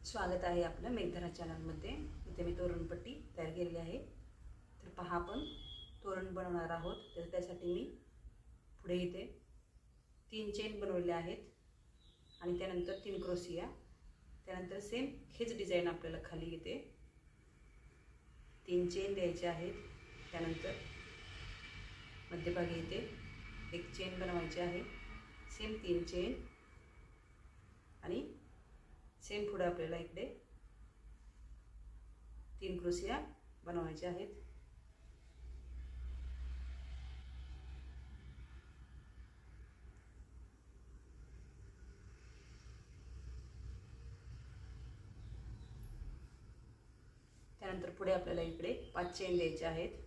स्वागत आहे आपलं मेघधरा चॅनलमध्ये। इथे मी तोरणपट्टी तयार केलेली आहे। तर पहा आपण तोरण बनवणार आहोत। तर त्यासाठी मी पुढे इथे 3 चेन बनवलेले आहेत आणि त्यानंतर 3 क्रोशिया, त्यानंतर सेम हेच डिझाइन आपल्याला खाली इथे 3 चेन द्यायचे आहेत। त्यानंतर मध्यभागी इथे एक चेन बनवायची आहे, सेम 3 चेन आणि सेम पुढे आपल्याला इकडे 3 क्रोशिया बनवायचे आहेत। त्यानंतर पुढे आपल्याला इकडे 5 चेन द्यायचे आहेत।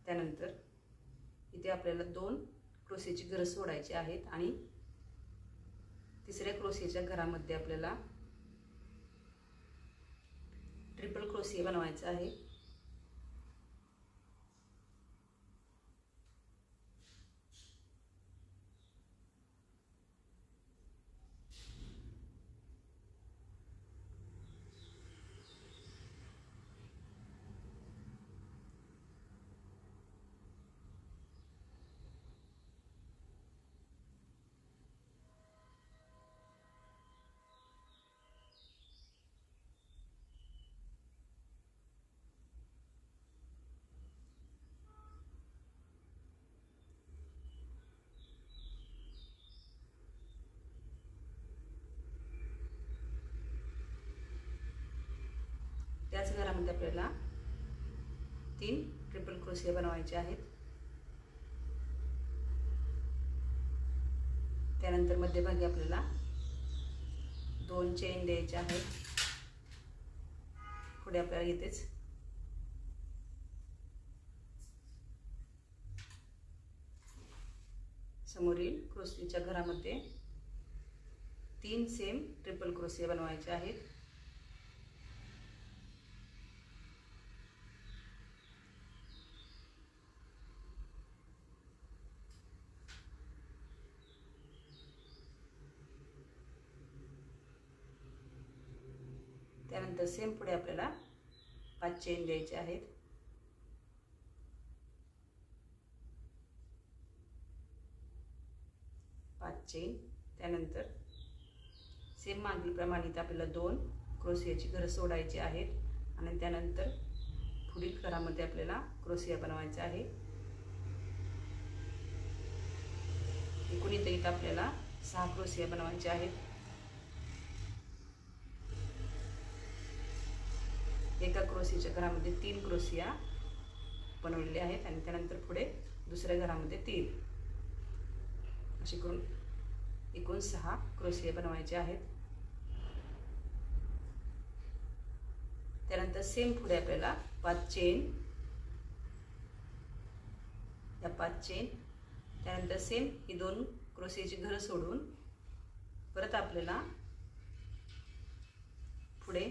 त्यानंतर इथे आपल्याला 2 क्रोशियाची गरज सोडायची आहेत आणि तिसऱ्या क्रोशियाच्या घरामध्ये आपल्याला ट्रिपल क्रोशिया बनवायचा आहे। त्याच घरामध्ये आपल्याला 3 ट्रिपल क्रोशिया बनवायचे आहेत। त्यानंतर मध्यभागी आपल्याला 2 चेन द्यायचे आहेत। पुढे आपल्याला इथेच समोरील क्रोशियाच्या घरामध्ये 3 सेम ट्रिपल क्रोशिया बनवायचे आहेत। त्यानंतर सेम पुढे आपल्याला 5 चेन द्यायचे आहेत। चेन त्यानंतर सेम मागील प्रमाणे आपल्याला 2 क्रोशियाची गरज सोडायची आहेत आणि त्यानंतर पुढील घरामध्ये आपल्याला क्रोशिया बनवायचा आहे। एकूण इथे आपल्याला 6 क्रोशिया बनवायचे आहेत। एका क्रोशियाच्या घरामध्ये 3 क्रोशिया बनवलेले आहेत आणि त्यानंतर पुढे दुसऱ्या घरामध्ये 3, अशी करून एकूण 6 क्रोशिया बनवायचे आहेत। त्यानंतर सेम पुढे आपल्याला 5 चेन, या 5 चेन, त्यानंतर सेम ही 2 क्रोशियाची घर सोडून परत आपल्याला पुढे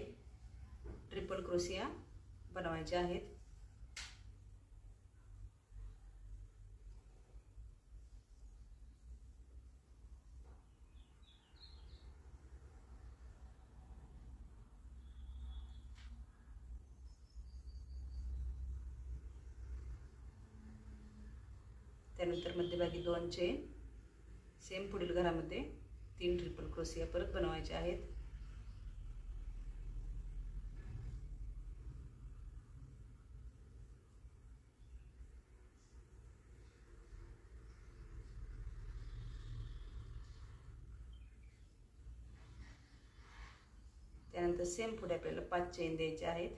ट्रिपल क्रोशिया बनवायचे आहेत। त्यानंतर मध्यभागी 2 चेन, सेम पुढील घरामध्ये 3 ट्रिपल क्रोशिया परत बनवायचे आहेत। त्यानंतर सेम पुढे आपल्याला 5 चेन द्यायचे आहेत।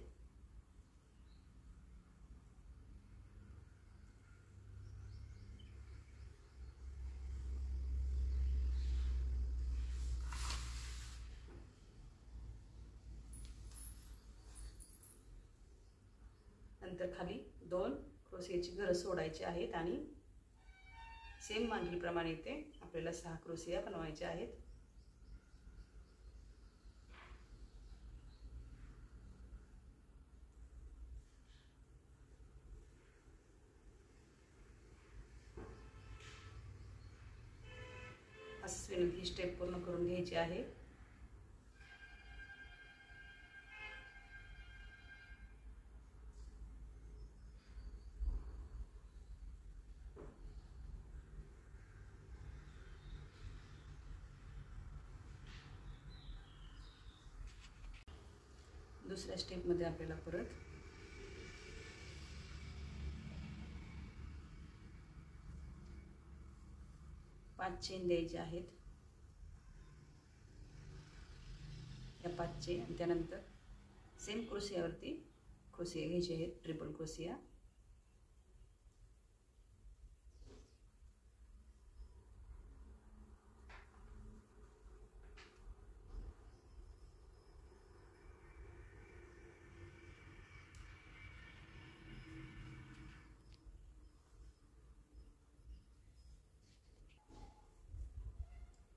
नंतर खाली 2 क्रोशियाची गरज सोडायची आहेत आणि सेम मागील प्रमाणे इथे आपल्याला 6 क्रोशिया बनवायचे आहेत। यशस्वीने ही स्टेप पूर्ण करून घ्यायची आहे. दुसऱ्या स्टेपमध्ये आपल्याला परत 5 चेन द्यायचे आहेत. या 5 चेन आणि त्यानंतर सेम क्रोशियावरती क्रोशिया घ्यायचे आहेत, ट्रिपल क्रोशिया.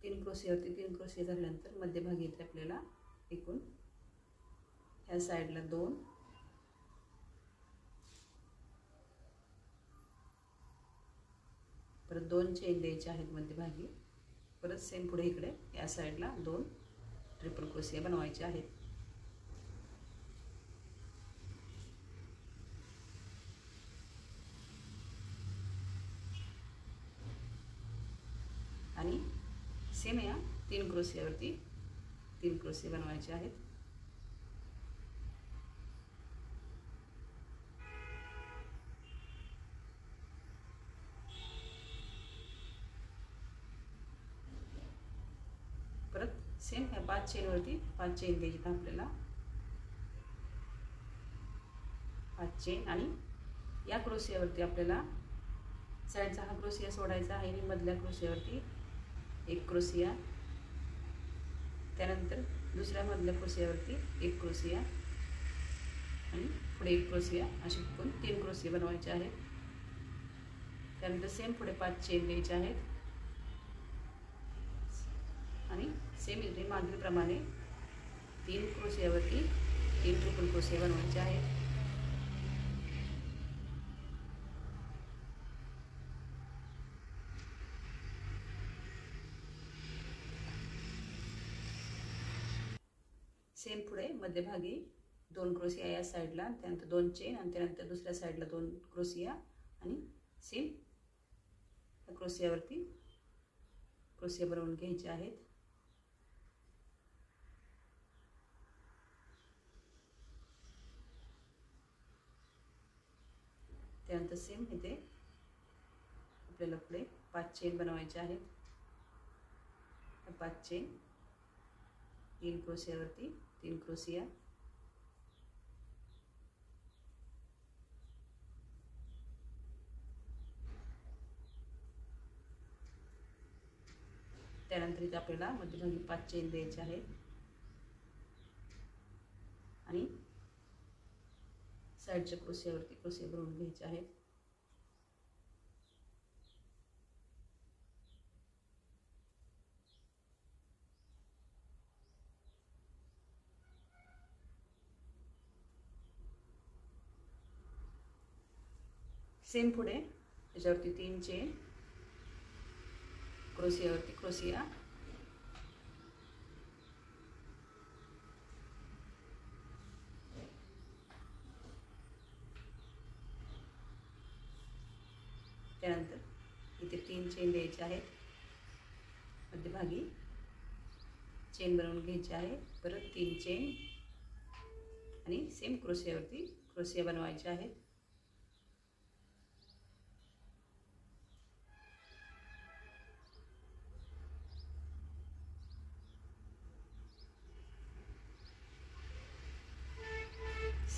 तीन क्रोशियावरती 3 क्रोशिया झाल्यानंतर मध्यभागी येते आपल्याला एकूण ह्या साईडला 2, परत 2 चेन द्यायचे आहेत मध्यभागी. परत सेम पुढे इकडे या साईडला 2 ट्रिपल क्रोशिया बनवायचे आहेत. आणि सेम या 3 क्रोशियावरती 3 क्रोशिया बनवायचे आहेत. परत सेम ह्या 5 चेनवरती 5 चेन द्यायची आपल्याला. 5 चेन आणि या क्रोशियावरती आपल्याला साईडचा हा क्रोशिया सोडायचा आहे आणि मधल्या क्रोशियावरती 1 क्रोशिया, त्यानंतर दुसऱ्या मधल्या क्रोशियावरती 1 क्रोशिया आणि पुढे 1 क्रोशिया, असे एकूण 3 क्रोशिया बनवायचे आहेत. त्यानंतर सेम पुढे 5 चेन द्यायचे आहेत आणि सेम इथे मागील प्रमाणे 3 क्रोशियावरती 3 ट्रिपल क्रोशिया बनवायचे आहेत. सेम पुढे मध्यभागी 2 क्रोशिया या साईडला, त्यानंतर 2 चेन आणि त्यानंतर दुसऱ्या साईडला 2 क्रोशिया आणि सेम क्रोशियावरती क्रोशिया बनवून घ्यायचे आहेत. त्यानंतर सेम इथे आपल्याला पुढे 5 चेन बनवायचे आहेत. 5 चेन 3 क्रोशियावरती 3 क्रोशिया, त्यानंतर इथे आपल्याला मध्यभागी 5 चेन द्यायचे आहेत आणि साईडच्या क्रोशियावरती क्रोशिया बनवून घ्यायचे आहेत. सेम पुढे त्याच्यावरती 3 चेन, क्रोशियावरती क्रोशिया, त्यानंतर इथे 3 चेन द्यायचे आहेत, मध्यभागी चेन बनवून घ्यायची आहे. परत 3 चेन आणि सेम क्रोशियावरती क्रोशिया बनवायचे आहेत.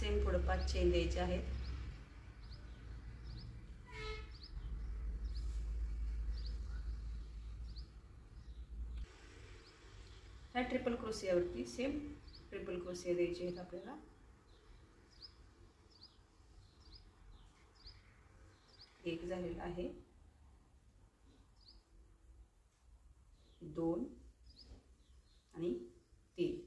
सेम पुढे 5 चेन द्यायचे आहेत. ह्या ट्रिपल क्रोशियावरती सेम ट्रिपल क्रोशिया द्यायचे आहेत आपल्याला. एक झालेला आहे, 2 आणि 3.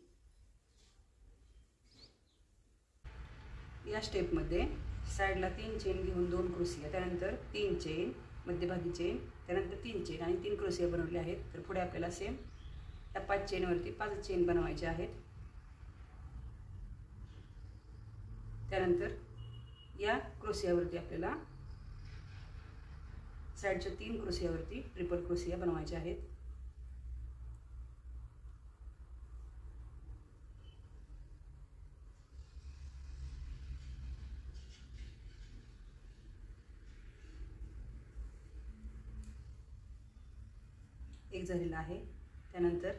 या स्टेपमध्ये साईडला 3 चेन घेऊन 2 क्रोशिया, त्यानंतर 3 चेन मध्यभागी चेन, त्यानंतर 3 चेन आणि 3 क्रोशिया बनवले आहेत. तर पुढे आपल्याला सेम या 5 चेनवरती 5 चेन बनवायचे आहेत. त्यानंतर या क्रोशियावरती आपल्याला साईडच्या 3 क्रोशियावरती ट्रिपल क्रोशिया बनवायचे आहेत. एक झालेला आहे. त्यानंतर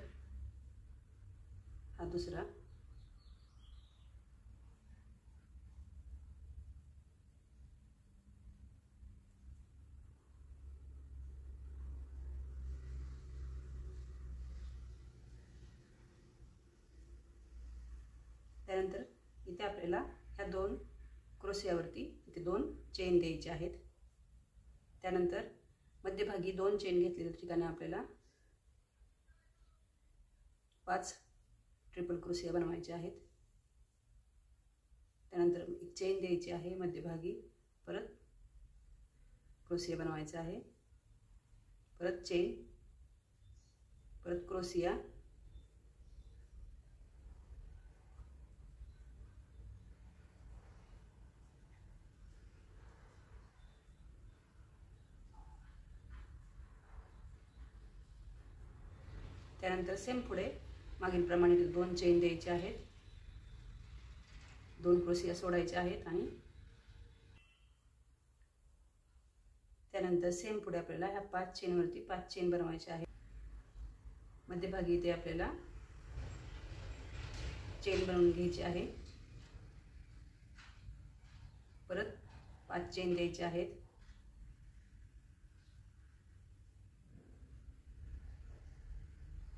हा दुसरा, त्यानंतर इथे आपल्याला ह्या 2 क्रोशियावरती इथे 2 चेन द्यायचे आहेत. त्यानंतर मध्यभागी 2 चेन घेतलेल्या ठिकाणी आपल्याला 5 ट्रिपल क्रोशिया बनवायचे आहेत. त्यानंतर एक चेन द्यायची आहे मध्यभागी, परत क्रोशिया बनवायचा आहे, परत चेन, परत क्रोशिया, त्यानंतर सेम पुढे मागील प्रमाणे 2 चेन द्यायचे आहेत, 2 क्रोशिया सोडायचे आहेत आणि त्यानंतर सेम पुढे आपल्याला ह्या 5 चेनवरती 5 चेन बनवायचे आहेत. मध्यभागी इथे आपल्याला चेन बनवून घ्यायची आहे, परत 5 चेन द्यायचे आहेत,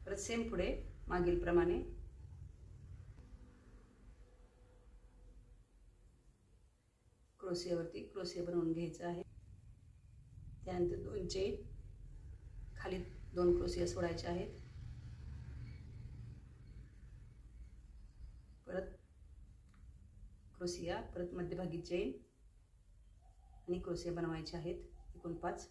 परत सेम पुढे मागील प्रमाणे क्रोशियावरती क्रोशिया बनवून घ्यायचा आहे. त्यानंतर 2 चेन, खाली 2 क्रोशिया सोडायचे आहेत, परत क्रोशिया, परत मध्यभागी चेन आणि क्रोशिया बनवायचे आहेत, एकूण 5.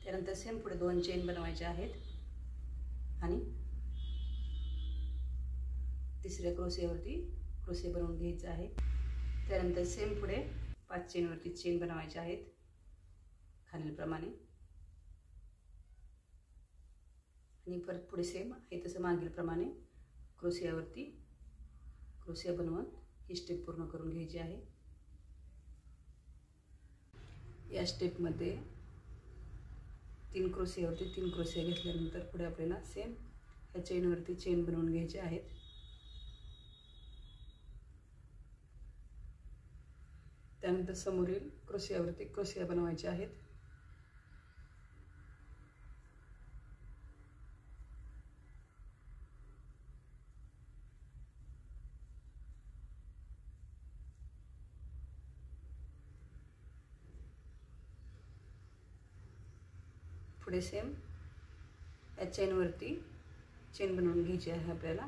त्यानंतर सेम पुढे 2 चेन बनवायचे आहेत आणि तिसऱ्या क्रोशियावरती क्रोशिया बनवून घ्यायचा आहे. त्यानंतर सेम पुढे 5 चेनवरती चेन बनवायचे आहेत खालीलप्रमाणे आणि परत पुढे सेम आहे तसं मागील प्रमाणे क्रोशियावरती क्रोशिया बनवून ही स्टेप पूर्ण करून घ्यायची आहे. या स्टेपमध्ये 3 क्रोशियावरती 3 क्रोशिया घेतल्यानंतर पुढे आपल्याला सेम या चेनवरती चेन बनवून घ्यायचे आहेत. त्यानंतर समोरील क्रोशियावरती क्रोशिया बनवायचे आहेत. पुढे सेम या चेनवरती चेन बनवून घ्यायची आहे आपल्याला.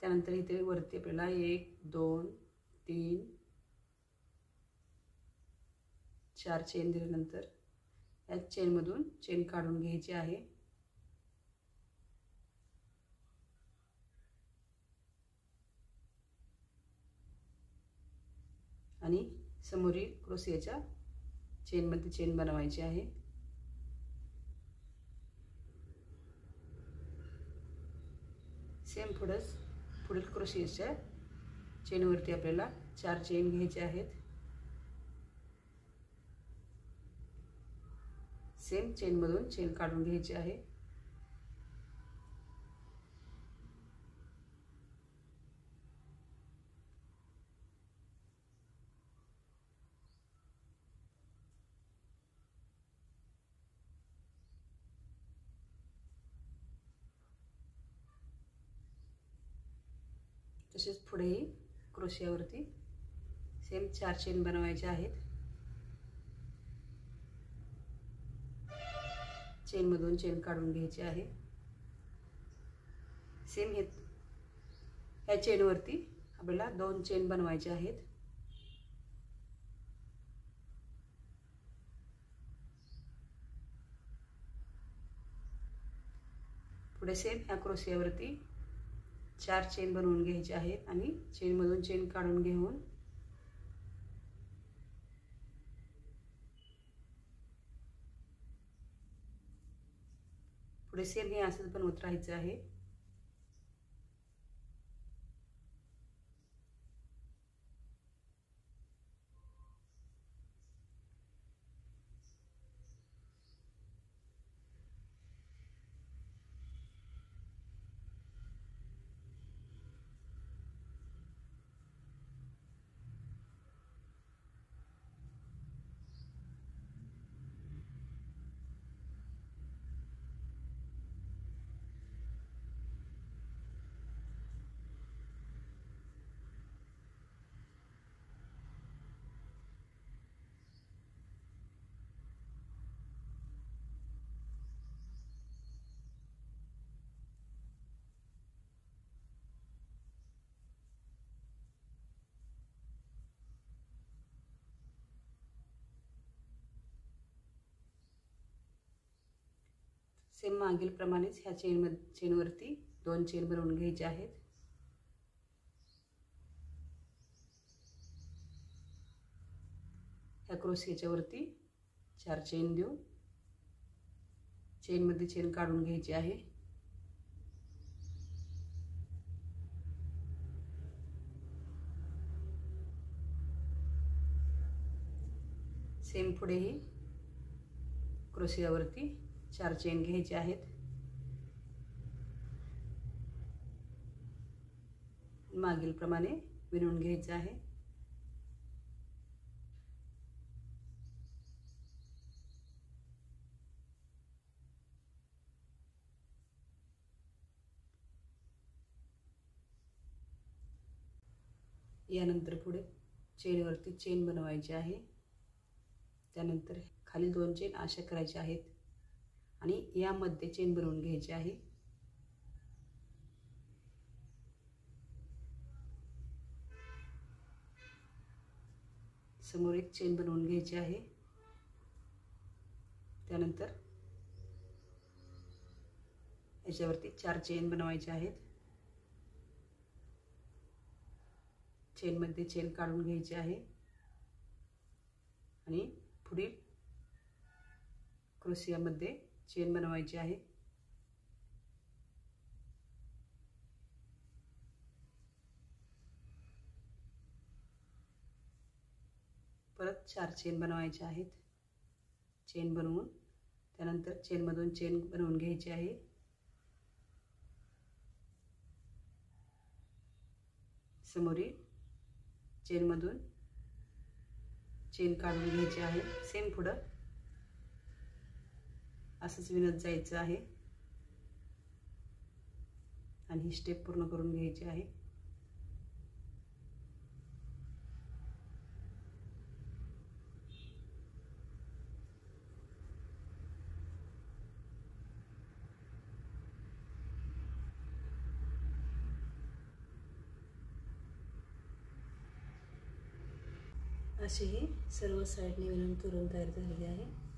त्यानंतर इथे वरती आपल्याला 1 2 3 4 चेन दिल्यानंतर या चेनमधून चेन काढून घ्यायची आहे. आणि समोरील क्रोशियाच्या चेनमध्ये चेन बनवायची आहे. सेम पुढील क्रोशियाच्या चेनवरती आपल्याला 4 चेन घ्यायचे आहेत. सेम चेनमधून चेन काढून घ्यायची आहे. तसेच पुढेही क्रोशियावरती सेम 4 चेन बनवायचे आहेत। चेनमधून चेन काढून घ्यायची आहे। सेम ह्या चेनवरती आपल्याला 2 चेन बनवायचे आहेत। पुढे सेम ह्या क्रोशियावरती 4 चेन बनवून घ्यायचे आहेत आणि चेनमधून चेन काढून घेऊन पुढे सेम हे असंच बनवत राहायचं आहे। सेम मागील प्रमाणेच ह्या चेनवरती 2 चेन बनवून घ्यायचे आहेत। ह्या क्रोशियाच्या वरती 4 चेन देऊन चेनमध्ये चेन काढून घ्यायची आहे। सेम पुढेही क्रोशियावरती 4 चेन घ्यायचे आहेत। मागील प्रमाणे विणून घ्यायचे आहे। यानंतर पुढे चेनवरती चेन बनवायची आहे। त्यानंतर खाली 2 चेन अशा करायच्या आहेत आणि यामध्ये चेन बनवून घ्यायची आहे। समोर एक चेन बनवून घ्यायची आहे। त्यानंतर याच्यावरती 4 चेन बनवायचे आहेत। चेनमध्ये चेन काढून घ्यायची आहे आणि पुढील क्रोशियामध्ये चेन बनवायची आहे। परत 4 चेन बनवायचे आहेत। चेन बनवून त्यानंतर चेनमधून चेन बनवून घ्यायची आहे। समोरील चेनमधून चेन काढून घ्यायची आहे। सेम पुढं असंच विणत जायचं आहे आणि ही स्टेप पूर्ण करून घ्यायची आहे। अशी ही सर्व साइडने विणून तोरण तयार झालेले आहे।